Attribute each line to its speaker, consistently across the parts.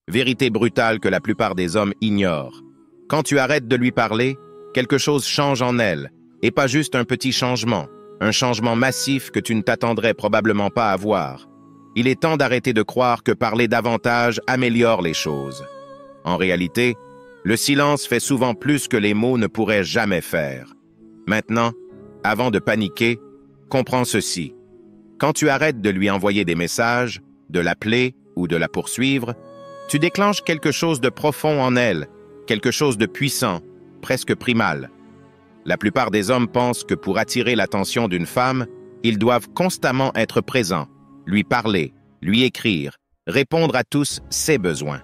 Speaker 1: Vérité brutale que la plupart des hommes ignorent. Quand tu arrêtes de lui parler, quelque chose change en elle, et pas juste un petit changement, un changement massif que tu ne t'attendrais probablement pas à voir. Il est temps d'arrêter de croire que parler davantage améliore les choses. En réalité, le silence fait souvent plus que les mots ne pourraient jamais faire. Maintenant, avant de paniquer, comprends ceci. Quand tu arrêtes de lui envoyer des messages, de l'appeler ou de la poursuivre, tu déclenches quelque chose de profond en elle, quelque chose de puissant, presque primal. La plupart des hommes pensent que pour attirer l'attention d'une femme, ils doivent constamment être présents, lui parler, lui écrire, répondre à tous ses besoins.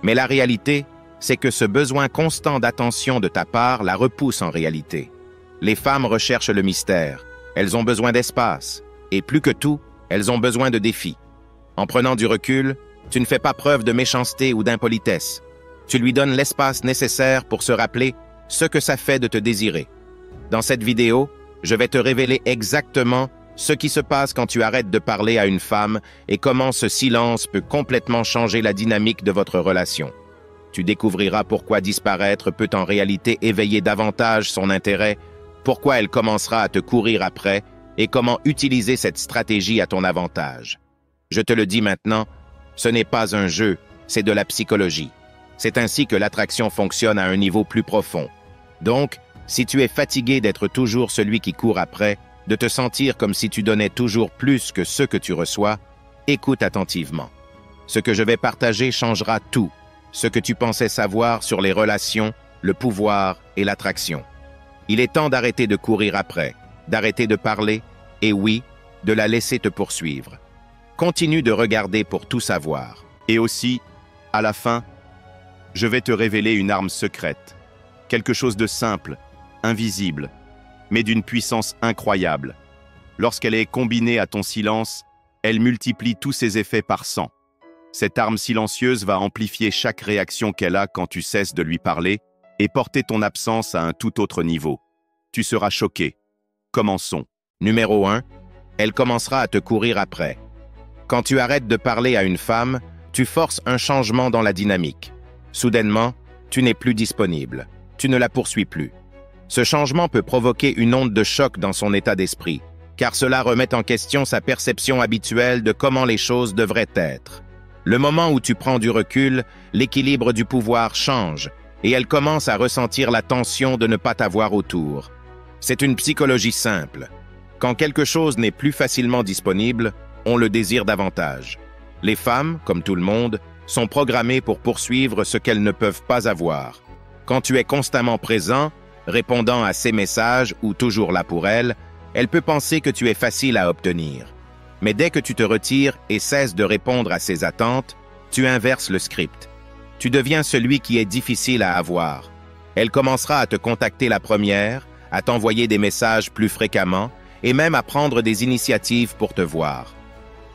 Speaker 1: Mais la réalité, c'est que ce besoin constant d'attention de ta part la repousse en réalité. Les femmes recherchent le mystère, elles ont besoin d'espace, et plus que tout, elles ont besoin de défis. En prenant du recul, tu ne fais pas preuve de méchanceté ou d'impolitesse. Tu lui donnes l'espace nécessaire pour se rappeler ce que ça fait de te désirer. Dans cette vidéo, je vais te révéler exactement ce qui se passe quand tu arrêtes de parler à une femme et comment ce silence peut complètement changer la dynamique de votre relation. Tu découvriras pourquoi disparaître peut en réalité éveiller davantage son intérêt, pourquoi elle commencera à te courir après et comment utiliser cette stratégie à ton avantage. Je te le dis maintenant, ce n'est pas un jeu, c'est de la psychologie. C'est ainsi que l'attraction fonctionne à un niveau plus profond. Donc, si tu es fatigué d'être toujours celui qui court après, de te sentir comme si tu donnais toujours plus que ce que tu reçois, écoute attentivement. Ce que je vais partager changera tout, ce que tu pensais savoir sur les relations, le pouvoir et l'attraction. Il est temps d'arrêter de courir après, d'arrêter de parler, et oui, de la laisser te poursuivre. Continue de regarder pour tout savoir.
Speaker 2: Et aussi, à la fin, je vais te révéler une arme secrète, quelque chose de simple, invisible, mais d'une puissance incroyable. Lorsqu'elle est combinée à ton silence, elle multiplie tous ses effets par 100. Cette arme silencieuse va amplifier chaque réaction qu'elle a quand tu cesses de lui parler et porter ton absence à un tout autre niveau. Tu seras choqué. Commençons.
Speaker 1: Numéro 1, elle commencera à te courir après. Quand tu arrêtes de parler à une femme, tu forces un changement dans la dynamique. Soudainement, tu n'es plus disponible. Tu ne la poursuis plus. Ce changement peut provoquer une onde de choc dans son état d'esprit, car cela remet en question sa perception habituelle de comment les choses devraient être. Le moment où tu prends du recul, l'équilibre du pouvoir change, et elle commence à ressentir la tension de ne pas t'avoir autour. C'est une psychologie simple. Quand quelque chose n'est plus facilement disponible, on le désire davantage. Les femmes, comme tout le monde, sont programmées pour poursuivre ce qu'elles ne peuvent pas avoir. Quand tu es constamment présent, répondant à ses messages ou toujours là pour elle, elle peut penser que tu es facile à obtenir. Mais dès que tu te retires et cesses de répondre à ses attentes, tu inverses le script. Tu deviens celui qui est difficile à avoir. Elle commencera à te contacter la première, à t'envoyer des messages plus fréquemment et même à prendre des initiatives pour te voir.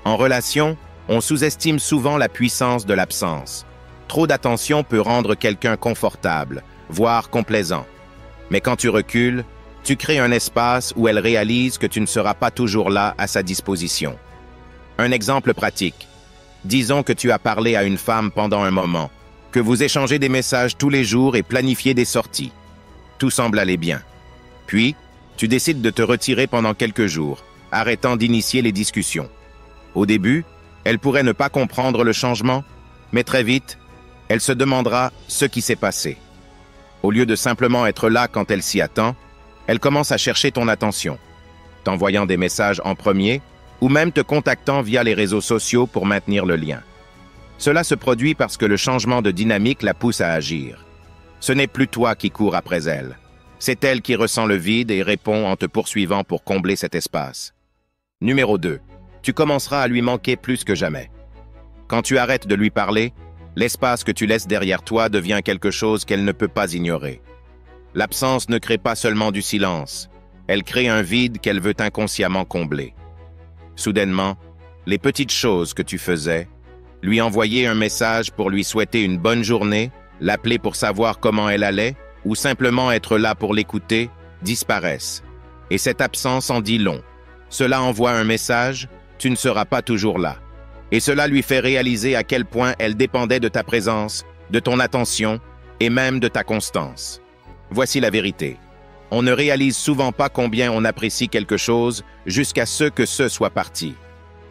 Speaker 1: En relation, on sous-estime souvent la puissance de l'absence. Trop d'attention peut rendre quelqu'un confortable, voire complaisant. Mais quand tu recules, tu crées un espace où elle réalise que tu ne seras pas toujours là à sa disposition. Un exemple pratique. Disons que tu as parlé à une femme pendant un moment, que vous échangez des messages tous les jours et planifiez des sorties. Tout semble aller bien. Puis, tu décides de te retirer pendant quelques jours, arrêtant d'initier les discussions. Au début, elle pourrait ne pas comprendre le changement, mais très vite, elle se demandera ce qui s'est passé. Au lieu de simplement être là quand elle s'y attend, elle commence à chercher ton attention, t'envoyant des messages en premier ou même te contactant via les réseaux sociaux pour maintenir le lien. Cela se produit parce que le changement de dynamique la pousse à agir. Ce n'est plus toi qui cours après elle. C'est elle qui ressent le vide et répond en te poursuivant pour combler cet espace. Numéro 2. Tu commenceras à lui manquer plus que jamais. Quand tu arrêtes de lui parler, l'espace que tu laisses derrière toi devient quelque chose qu'elle ne peut pas ignorer. L'absence ne crée pas seulement du silence, elle crée un vide qu'elle veut inconsciemment combler. Soudainement, les petites choses que tu faisais, lui envoyer un message pour lui souhaiter une bonne journée, l'appeler pour savoir comment elle allait, ou simplement être là pour l'écouter, disparaissent. Et cette absence en dit long. Cela envoie un message, tu ne seras pas toujours là. Et cela lui fait réaliser à quel point elle dépendait de ta présence, de ton attention et même de ta constance. Voici la vérité. On ne réalise souvent pas combien on apprécie quelque chose jusqu'à ce que ce soit parti.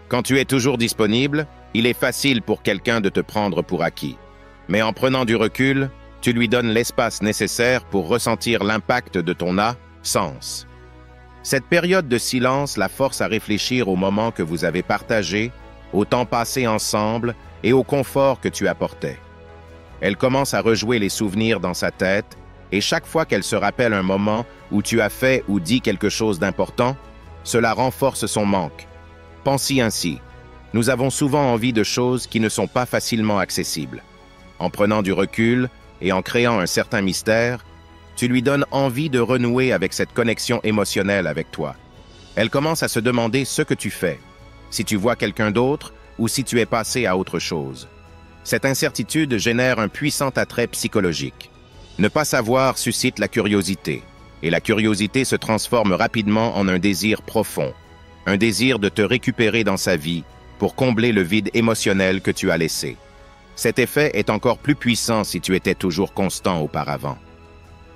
Speaker 1: Quand tu es toujours disponible, il est facile pour quelqu'un de te prendre pour acquis. Mais en prenant du recul, tu lui donnes l'espace nécessaire pour ressentir l'impact de ton sens. Cette période de silence la force à réfléchir au moment que vous avez partagé, au temps passé ensemble et au confort que tu apportais. Elle commence à rejouer les souvenirs dans sa tête, et chaque fois qu'elle se rappelle un moment où tu as fait ou dit quelque chose d'important, cela renforce son manque. Pense-y ainsi. Nous avons souvent envie de choses qui ne sont pas facilement accessibles. En prenant du recul et en créant un certain mystère, tu lui donnes envie de renouer avec cette connexion émotionnelle avec toi. Elle commence à se demander ce que tu fais, si tu vois quelqu'un d'autre ou si tu es passé à autre chose. Cette incertitude génère un puissant attrait psychologique. Ne pas savoir suscite la curiosité, et la curiosité se transforme rapidement en un désir profond, un désir de te récupérer dans sa vie pour combler le vide émotionnel que tu as laissé. Cet effet est encore plus puissant si tu étais toujours constant auparavant.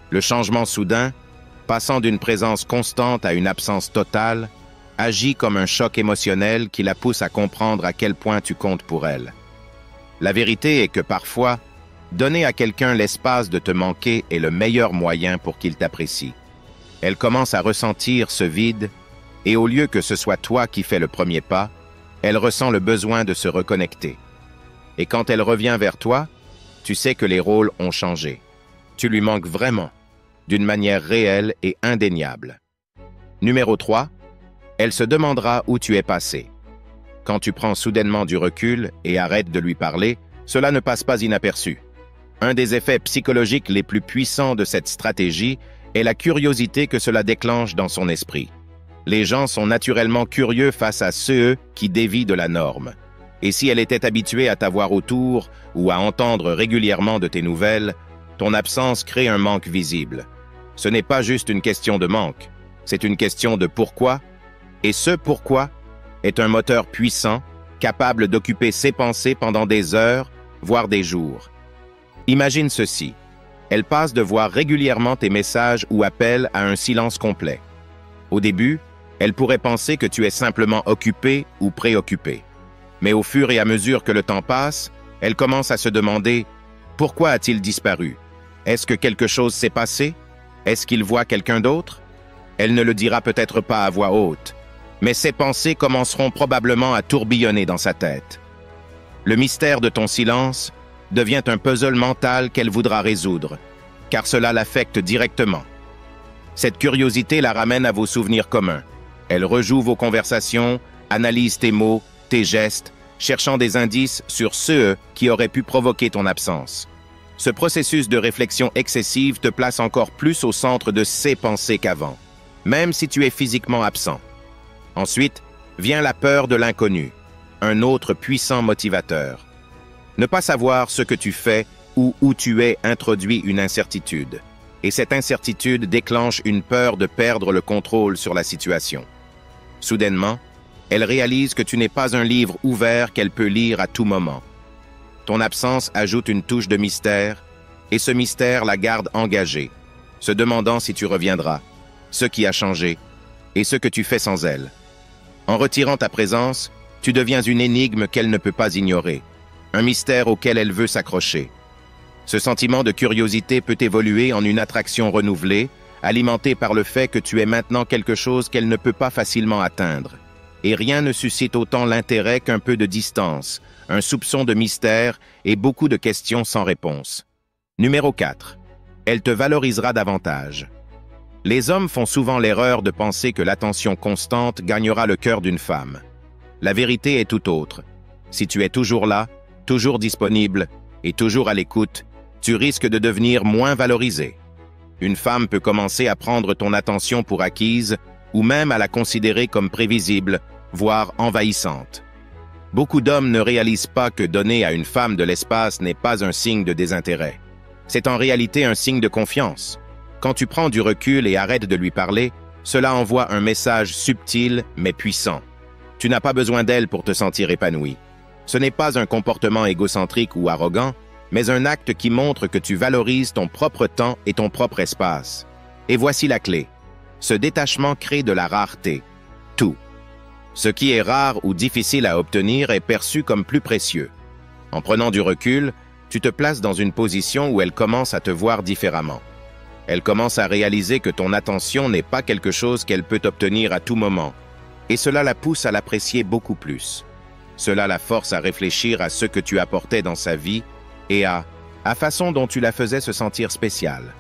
Speaker 1: Le changement soudain, passant d'une présence constante à une absence totale, agit comme un choc émotionnel qui la pousse à comprendre à quel point tu comptes pour elle. La vérité est que parfois, donner à quelqu'un l'espace de te manquer est le meilleur moyen pour qu'il t'apprécie. Elle commence à ressentir ce vide, et au lieu que ce soit toi qui fais le premier pas, elle ressent le besoin de se reconnecter. Et quand elle revient vers toi, tu sais que les rôles ont changé. Tu lui manques vraiment, d'une manière réelle et indéniable. Numéro 3, elle se demandera où tu es passé. Quand tu prends soudainement du recul et arrêtes de lui parler, cela ne passe pas inaperçu. Un des effets psychologiques les plus puissants de cette stratégie est la curiosité que cela déclenche dans son esprit. Les gens sont naturellement curieux face à ceux qui dévient de la norme. Et si elle était habituée à t'avoir autour ou à entendre régulièrement de tes nouvelles, ton absence crée un manque visible. Ce n'est pas juste une question de manque, c'est une question de pourquoi, et ce pourquoi est un moteur puissant, capable d'occuper ses pensées pendant des heures, voire des jours. Imagine ceci. Elle passe de voir régulièrement tes messages ou appels à un silence complet. Au début, elle pourrait penser que tu es simplement occupé ou préoccupé. Mais au fur et à mesure que le temps passe, elle commence à se demander « Pourquoi a-t-il disparu? Est-ce que quelque chose s'est passé? Est-ce qu'il voit quelqu'un d'autre ?» Elle ne le dira peut-être pas à voix haute, mais ses pensées commenceront probablement à tourbillonner dans sa tête. Le mystère de ton silence devient un puzzle mental qu'elle voudra résoudre, car cela l'affecte directement. Cette curiosité la ramène à vos souvenirs communs. Elle rejoue vos conversations, analyse tes mots, tes gestes, cherchant des indices sur ceux qui auraient pu provoquer ton absence. Ce processus de réflexion excessive te place encore plus au centre de ses pensées qu'avant, même si tu es physiquement absent. Ensuite, vient la peur de l'inconnu, un autre puissant motivateur. Ne pas savoir ce que tu fais ou où tu es introduit une incertitude, et cette incertitude déclenche une peur de perdre le contrôle sur la situation. Soudainement, elle réalise que tu n'es pas un livre ouvert qu'elle peut lire à tout moment. Ton absence ajoute une touche de mystère, et ce mystère la garde engagée, se demandant si tu reviendras, ce qui a changé, et ce que tu fais sans elle. En retirant ta présence, tu deviens une énigme qu'elle ne peut pas ignorer, un mystère auquel elle veut s'accrocher. Ce sentiment de curiosité peut évoluer en une attraction renouvelée, alimentée par le fait que tu es maintenant quelque chose qu'elle ne peut pas facilement atteindre. Et rien ne suscite autant l'intérêt qu'un peu de distance, un soupçon de mystère et beaucoup de questions sans réponse. Numéro 4. Elle te valorisera davantage. Les hommes font souvent l'erreur de penser que l'attention constante gagnera le cœur d'une femme. La vérité est tout autre. Si tu es toujours là, toujours disponible et toujours à l'écoute, tu risques de devenir moins valorisé. Une femme peut commencer à prendre ton attention pour acquise ou même à la considérer comme prévisible, voire envahissante. Beaucoup d'hommes ne réalisent pas que donner à une femme de l'espace n'est pas un signe de désintérêt. C'est en réalité un signe de confiance. Quand tu prends du recul et arrêtes de lui parler, cela envoie un message subtil mais puissant. Tu n'as pas besoin d'elle pour te sentir épanoui. Ce n'est pas un comportement égocentrique ou arrogant, mais un acte qui montre que tu valorises ton propre temps et ton propre espace. Et voici la clé. Ce détachement crée de la rareté. Tout. Ce qui est rare ou difficile à obtenir est perçu comme plus précieux. En prenant du recul, tu te places dans une position où elle commence à te voir différemment. Elle commence à réaliser que ton attention n'est pas quelque chose qu'elle peut obtenir à tout moment, et cela la pousse à l'apprécier beaucoup plus. Cela la force à réfléchir à ce que tu apportais dans sa vie et à façon dont tu la faisais se sentir spéciale.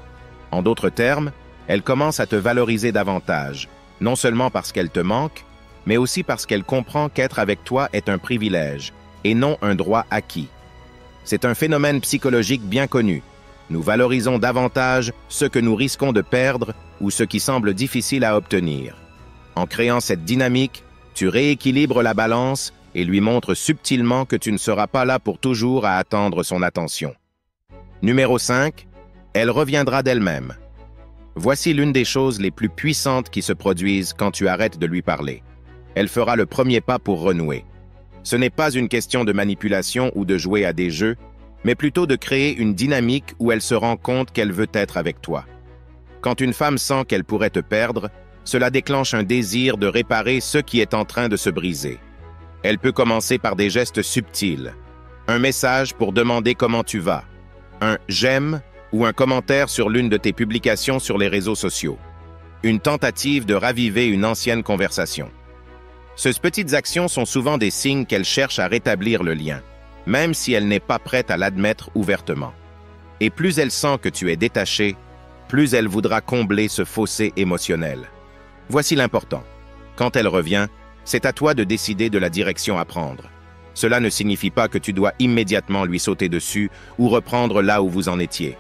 Speaker 1: En d'autres termes, elle commence à te valoriser davantage, non seulement parce qu'elle te manque, mais aussi parce qu'elle comprend qu'être avec toi est un privilège et non un droit acquis. C'est un phénomène psychologique bien connu. Nous valorisons davantage ce que nous risquons de perdre ou ce qui semble difficile à obtenir. En créant cette dynamique, tu rééquilibres la balance et lui montres subtilement que tu ne seras pas là pour toujours à attendre son attention. Numéro 5. Elle reviendra d'elle-même. Voici l'une des choses les plus puissantes qui se produisent quand tu arrêtes de lui parler. Elle fera le premier pas pour renouer. Ce n'est pas une question de manipulation ou de jouer à des jeux, mais plutôt de créer une dynamique où elle se rend compte qu'elle veut être avec toi. Quand une femme sent qu'elle pourrait te perdre, cela déclenche un désir de réparer ce qui est en train de se briser. Elle peut commencer par des gestes subtils, un message pour demander comment tu vas, un « j'aime » ou un commentaire sur l'une de tes publications sur les réseaux sociaux, une tentative de raviver une ancienne conversation. Ces petites actions sont souvent des signes qu'elle cherche à rétablir le lien, même si elle n'est pas prête à l'admettre ouvertement. Et plus elle sent que tu es détaché, plus elle voudra combler ce fossé émotionnel. Voici l'important. Quand elle revient, c'est à toi de décider de la direction à prendre. Cela ne signifie pas que tu dois immédiatement lui sauter dessus ou reprendre là où vous en étiez.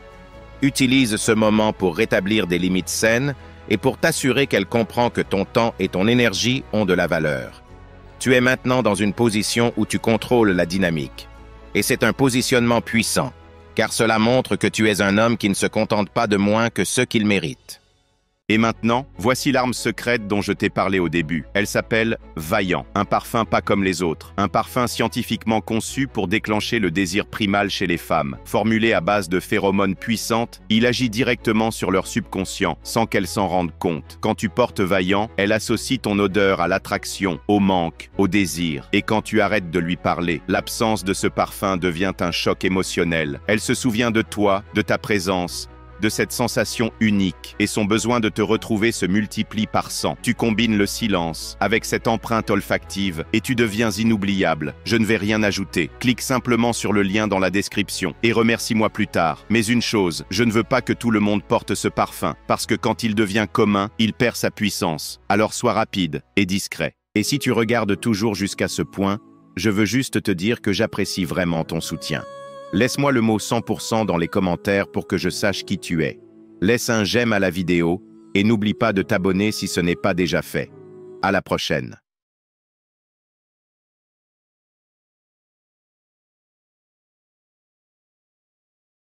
Speaker 1: Utilise ce moment pour rétablir des limites saines et pour t'assurer qu'elle comprend que ton temps et ton énergie ont de la valeur. Tu es maintenant dans une position où tu contrôles la dynamique. Et c'est un positionnement puissant, car cela montre que tu es un homme qui ne se contente pas de moins que ce qu'il mérite.
Speaker 2: Et maintenant, voici l'arme secrète dont je t'ai parlé au début. Elle s'appelle Vaillant, un parfum pas comme les autres. Un parfum scientifiquement conçu pour déclencher le désir primal chez les femmes. Formulé à base de phéromones puissantes, il agit directement sur leur subconscient, sans qu'elles s'en rendent compte. Quand tu portes Vaillant, elle associe ton odeur à l'attraction, au manque, au désir. Et quand tu arrêtes de lui parler, l'absence de ce parfum devient un choc émotionnel. Elle se souvient de toi, de ta présence, de cette sensation unique, et son besoin de te retrouver se multiplie par 100. Tu combines le silence avec cette empreinte olfactive et tu deviens inoubliable. Je ne vais rien ajouter. Clique simplement sur le lien dans la description et remercie-moi plus tard. Mais une chose, je ne veux pas que tout le monde porte ce parfum, parce que quand il devient commun, il perd sa puissance. Alors sois rapide et discret. Et si tu regardes toujours jusqu'à ce point, je veux juste te dire que j'apprécie vraiment ton soutien. Laisse-moi le mot 100% dans les commentaires pour que je sache qui tu es. Laisse un j'aime à la vidéo et n'oublie pas de t'abonner si ce n'est pas déjà fait. À la prochaine.